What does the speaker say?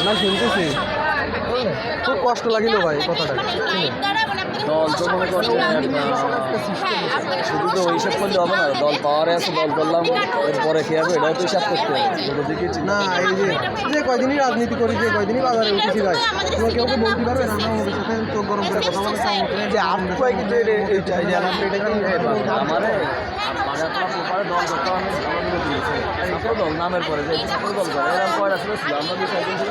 না শুনতেছি, খুব কষ্ট লাগিল ভাই কথাটা। দল তো মনে করছে শুধু তো হিসাব করলে হবে না, দল পাওয়ারে আছে, দল করলাম এরপরে কী হবে এটাও তো হিসাব করতে হবে। না এই যে কয়দিনই রাজনীতি করি, যে কয়দিনই বাজারে উঠেছি ভাই, তোমার কেউ বলতে পারবে না আমার ভবিষ্যতে চোখ গরম করে কথা বলে যে আপনি কিন্তু এইটা যে আমার এটা কি আমারে দল করতে আমাদের দল নামের পরে যে দল করে এরকম কয়টা ছিল আমরা 2-4 দিন ছিল।